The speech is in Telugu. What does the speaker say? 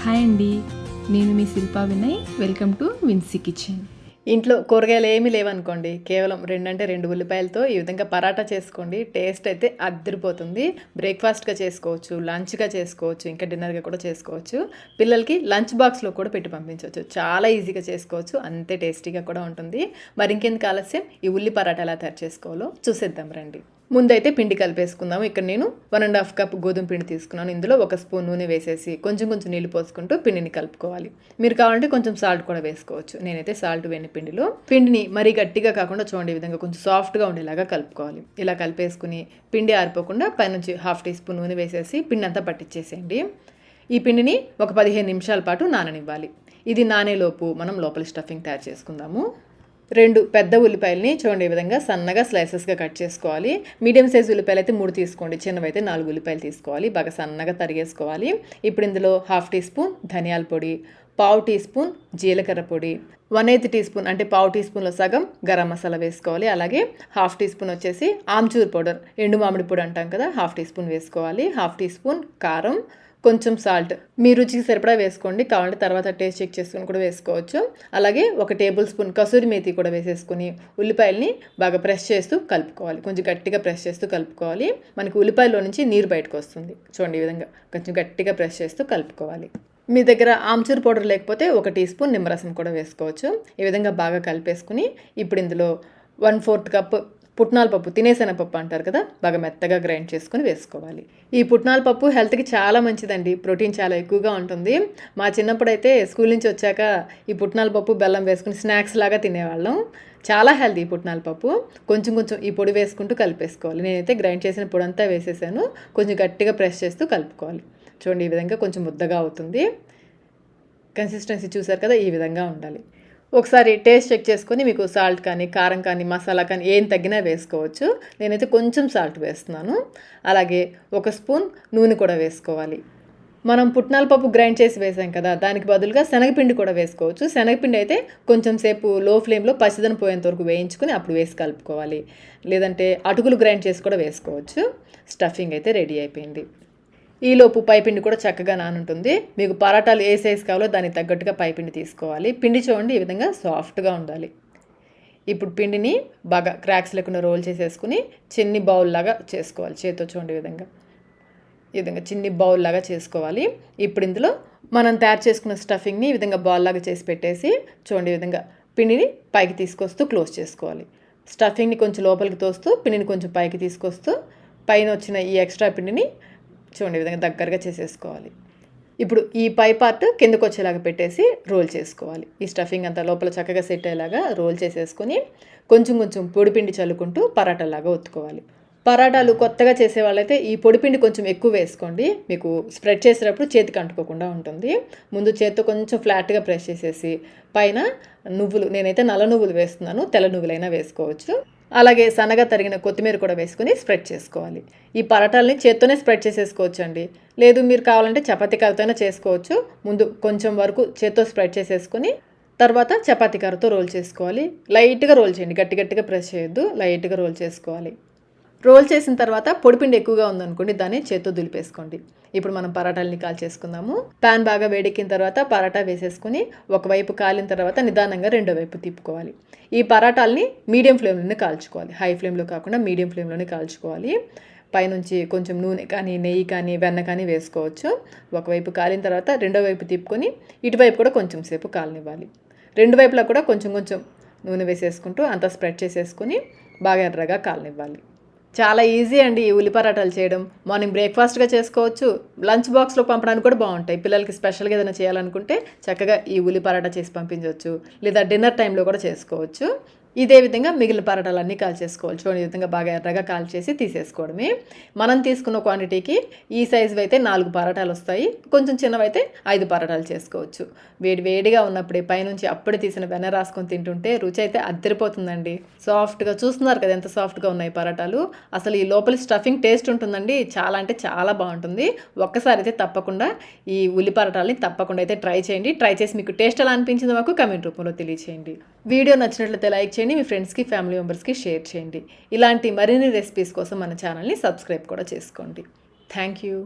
హాయ్ అండి, నేను మీ Shilpa Vinay. Welcome to Vinsy kitchen. ఇంట్లో కూరగాయలు ఏమీ లేవనుకోండి, కేవలం 2 ఉల్లిపాయలతో ఈ విధంగా పరాటా చేసుకోండి. టేస్ట్ అయితే అద్దరిపోతుంది. బ్రేక్ఫాస్ట్గా చేసుకోవచ్చు, లంచ్గా చేసుకోవచ్చు, ఇంకా డిన్నర్గా కూడా చేసుకోవచ్చు. పిల్లలకి లంచ్ బాక్స్లో కూడా పెట్టి పంపించవచ్చు. చాలా ఈజీగా చేసుకోవచ్చు, అంతే టేస్టీగా కూడా ఉంటుంది. మరి ఇంకెందుకు ఆలస్యం, ఈ ఉల్లి పరాటా ఎలా తయారు చేసుకోవాలో చూసేద్దాం రండి. ముందైతే పిండి కలిపేసుకుందాము. ఇక్కడ నేను 1.5 కప్ గోధుమ పిండి తీసుకున్నాను. ఇందులో 1 స్పూన్ నూనె వేసేసి కొంచెం నీళ్ళు పోసుకుంటూ పిండిని కలుపుకోవాలి. మీరు కావాలంటే కొంచెం సాల్ట్ కూడా వేసుకోవచ్చు. నేనైతే సాల్ట్ వేని పిండిని మరీ గట్టిగా కాకుండా చూడండి, ఈ విధంగా కొంచెం సాఫ్ట్గా ఉండేలాగా కలుపుకోవాలి. ఇలా కలిపేసుకుని పిండి ఆరిపోకుండా పైనుంచి 1/2 టీ స్పూన్ నూనె వేసేసి పిండి అంతా పట్టించేసేయండి. ఈ పిండిని ఒక 15 నిమిషాల పాటు నాననివ్వాలి. ఇది నానేలోపు మనం లోపల స్టఫింగ్ తయారు చేసుకుందాము. 2 పెద్ద ఉల్లిపాయలని చూడండి, ఈ విధంగా సన్నగా స్లైసెస్గా కట్ చేసుకోవాలి. మీడియం సైజ్ ఉల్లిపాయలు అయితే 3 తీసుకోండి, చిన్నవైతే 4 ఉల్లిపాయలు తీసుకోవాలి. బాగా సన్నగా తరిగేసుకోవాలి. ఇప్పుడు ఇందులో 1/2 టీ స్పూన్ ధనియాల పొడి, 1/4 టీ స్పూన్ జీలకర్ర పొడి, 1/8 టీ స్పూన్ అంటే 1/4 టీ స్పూన్లో సగం గరం మసాలా వేసుకోవాలి. అలాగే 1/2 టీ స్పూన్ వచ్చేసి ఆమ్చూర్ పౌడర్, ఎండు మామిడి పొడి అంటాం కదా, 1/2 టీ స్పూన్ వేసుకోవాలి. 1/2 టీ స్పూన్ కారం, కొంచెం సాల్ట్ మీ రుచికి సరిపడా వేసుకోండి. కావాలంటే తర్వాత టేస్ట్ చెక్ చేసుకుని కూడా వేసుకోవచ్చు. అలాగే 1 టేబుల్ స్పూన్ కసూరి మేతి కూడా వేసేసుకుని ఉల్లిపాయలని బాగా ప్రెస్ చేస్తూ కలుపుకోవాలి. కొంచెం గట్టిగా ప్రెస్ చేస్తూ కలుపుకోవాలి. మనకి ఉల్లిపాయలో నుంచి నీరు బయటకు వస్తుంది. చూడండి, ఈ విధంగా కొంచెం గట్టిగా ప్రెస్ చేస్తూ కలుపుకోవాలి. మీ దగ్గర ఆమ్చూర్ పౌడర్ లేకపోతే 1 టీ స్పూన్ నిమ్మరసం కూడా వేసుకోవచ్చు. ఈ విధంగా బాగా కలిపేసుకుని ఇప్పుడు ఇందులో 1/4 కప్ పుట్నాల పప్పు, తినేశనగపప్పు అంటారు కదా, బాగా మెత్తగా గ్రైండ్ చేసుకుని వేసుకోవాలి. ఈ పుట్నాల పప్పు హెల్త్కి చాలా మంచిదండి. ప్రోటీన్ చాలా ఎక్కువగా ఉంటుంది. మా చిన్నప్పుడైతే స్కూల్ నుంచి వచ్చాక ఈ పుట్నాల పప్పు బెల్లం వేసుకుని స్నాక్స్ లాగా తినేవాళ్ళం. చాలా హెల్తీ పుట్నాల పప్పు. కొంచెం ఈ పొడి వేసుకుంటూ కలిపేసుకోవాలి. నేనైతే గ్రైండ్ చేసిన పొడి అంతా వేసేసాను. కొంచెం గట్టిగా ప్రెస్ చేస్తూ కలుపుకోవాలి. చూడండి, ఈ విధంగా కొంచెం ముద్దగా అవుతుంది. కన్సిస్టెన్సీ చూసారు కదా, ఈ విధంగా ఉండాలి. ఒకసారి టేస్ట్ చెక్ చేసుకొని మీకు సాల్ట్ కానీ, కారం కానీ, మసాలా కానీ ఏం తగ్గినా వేసుకోవచ్చు. నేనైతే కొంచెం సాల్ట్ వేస్తున్నాను. అలాగే 1 స్పూన్ నూనె కూడా వేసుకోవాలి. మనం పుట్నాల పప్పు గ్రైండ్ చేసి వేసాం కదా, దానికి బదులుగా శనగపిండి కూడా వేసుకోవచ్చు. శనగపిండి అయితే కొంచెం సేపు లో ఫ్లేమ్లో పసిదనం పోయేంత వరకు వేయించుకుని అప్పుడు వేసి కలుపుకోవాలి. లేదంటే అటుకులు గ్రైండ్ చేసి కూడా వేసుకోవచ్చు. స్టఫింగ్ అయితే రెడీ అయిపోయింది. ఈలోపు పైపిండి కూడా చక్కగా నానుంటుంది. మీకు పరాటాలు ఏ సైజు కావాలో దానికి తగ్గట్టుగా పైపిండి తీసుకోవాలి. పిండి చూడండి, ఈ విధంగా సాఫ్ట్గా ఉండాలి. ఇప్పుడు పిండిని బాగా క్రాక్స్ లేకుండా రోల్ చేసేసుకుని చిన్ని బౌల్ లాగా చేసుకోవాలి. చేతితో చూడండి, ఈ విధంగా చిన్ని బౌల్ లాగా చేసుకోవాలి. ఇప్పుడు ఇందులో మనం తయారు చేసుకున్న స్టఫింగ్ని ఈ విధంగా బాల్ లాగా చేసి పెట్టేసి చూడండి, ఈ విధంగా పిండిని పైకి తీసుకొస్తూ క్లోజ్ చేసుకోవాలి. స్టఫింగ్ని కొంచెం లోపలికి తోస్తూ పిండిని కొంచెం పైకి తీసుకొస్తూ పైన వచ్చిన ఈ ఎక్స్ట్రా పిండిని చూడండి, ఈ విధంగా దగ్గరగా చేసేసుకోవాలి. ఇప్పుడు ఈ పై పార్ట్ కిందకు వచ్చేలాగా పెట్టేసి రోల్ చేసుకోవాలి. ఈ స్టఫింగ్ అంతా లోపల చక్కగా సెట్ అయ్యేలాగా రోల్ చేసేసుకొని కొంచెం పొడిపిండి చల్లుకుంటూ పరాటాలాగా ఒత్తుకోవాలి. పరాటాలు కొత్తగా చేసే వాళ్ళైతే ఈ పొడిపిండి కొంచెం ఎక్కువ వేసుకోండి. మీకు స్ప్రెడ్ చేసేటప్పుడు చేతికి అంటుకోకుండా ఉంటుంది. ముందు చేతితో కొంచెం ఫ్లాట్గా ప్రెస్ చేసేసి పైన నువ్వులు, నేనైతే నల్ల నువ్వులు వేస్తున్నాను, తెల్ల నువ్వులైనా వేసుకోవచ్చు. అలాగే సన్నగా తరిగిన కొత్తిమీర కూడా వేసుకుని స్ప్రెడ్ చేసుకోవాలి. ఈ పరాటాలని చేత్తోనే స్ప్రెడ్ చేసేసుకోవచ్చు అండి. లేదు మీరు కావాలంటే చపాతీ కర్రతోనే చేసుకోవచ్చు. ముందు కొంచెం వరకు చేత్తో స్ప్రెడ్ చేసేసుకుని తర్వాత చపాతీ కర్రతో రోల్ చేసుకోవాలి. లైట్గా రోల్ చేయండి, గట్టిగా ప్రెస్ చేయొద్దు, లైట్గా రోల్ చేసుకోవాలి. రోల్ చేసిన తర్వాత పొడిపిండి ఎక్కువగా ఉందనుకోండి, దాన్ని చేత్తో దులిపేసుకోండి. ఇప్పుడు మనం పరాటాలని కాల్చేసుకుందాము. ప్యాన్ బాగా వేడెక్కిన తర్వాత పరాటా వేసేసుకుని ఒకవైపు కాలిన తర్వాత నిదానంగా రెండో వైపు తిప్పుకోవాలి. ఈ పరాటాలని మీడియం ఫ్లేమ్లోనే కాల్చుకోవాలి. హై ఫ్లేమ్లో కాకుండా మీడియం ఫ్లేమ్లోనే కాల్చుకోవాలి. పైనుంచి కొంచెం నూనె కానీ, నెయ్యి కానీ, వెన్న కానీ వేసుకోవచ్చు. ఒకవైపు కాలిన తర్వాత రెండో వైపు తిప్పుకొని ఇటువైపు కూడా కొంచెం సేపు కాలనివ్వాలి. రెండు వైపులా కూడా కొంచెం నూనె వేసేసుకుంటూ అంతా స్ప్రెడ్ చేసేసుకుని బాగా ఎర్రగా కాలనివ్వాలి. చాలా ఈజీ అండి ఈ ఉల్లి పరాటాలు చేయడం. మార్నింగ్ బ్రేక్ఫాస్ట్గా చేసుకోవచ్చు, లంచ్ బాక్స్లో పంపడానికి కూడా బాగుంటాయి. పిల్లలకి స్పెషల్గా ఏదైనా చేయాలనుకుంటే చక్కగా ఈ ఉల్లి పరాటా చేసి పంపించవచ్చు, లేదా డిన్నర్ టైంలో కూడా చేసుకోవచ్చు. ఇదే విధంగా మిగిలిన పరాటాలన్నీ కాల్చేసుకోవాలి. చూడండి, ఈ విధంగా బాగా ఎర్రగా కాల్చేసి తీసేసుకోవడమే. మనం తీసుకున్న క్వాంటిటీకి ఈ సైజు అయితే 4 పరాటాలు వస్తాయి. కొంచెం చిన్నవైతే 5 పరాటాలు చేసుకోవచ్చు. వేడిగా ఉన్నప్పుడే పైనుంచి అప్పుడే తీసిన వెన్న రాసుకొని తింటుంటే రుచి అయితే అద్దరిపోతుందండి. సాఫ్ట్గా చూస్తున్నారు కదా ఎంత సాఫ్ట్గా ఉన్నాయి పరాటాలు. అసలు ఈ లోపలి స్టఫింగ్ టేస్ట్ ఉంటుందండి, చాలా అంటే చాలా బాగుంటుంది. ఒక్కసారి అయితే తప్పకుండా ఈ ఉల్లి పరాటాలని తప్పకుండా అయితే ట్రై చేయండి. ట్రై చేసి మీకు టేస్ట్ ఎలా అనిపించిందో మాకు కమెంట్ రూపంలో తెలియచేయండి. వీడియో నచ్చినట్లయితే లైక్ చేయండి, మీ ఫ్రెండ్స్కి, ఫ్యామిలీ మెంబర్స్కి షేర్ చేయండి. ఇలాంటి మరిన్ని రెసిపీస్ కోసం మన ఛానల్ని సబ్స్క్రైబ్ కూడా చేసుకోండి. Thank you.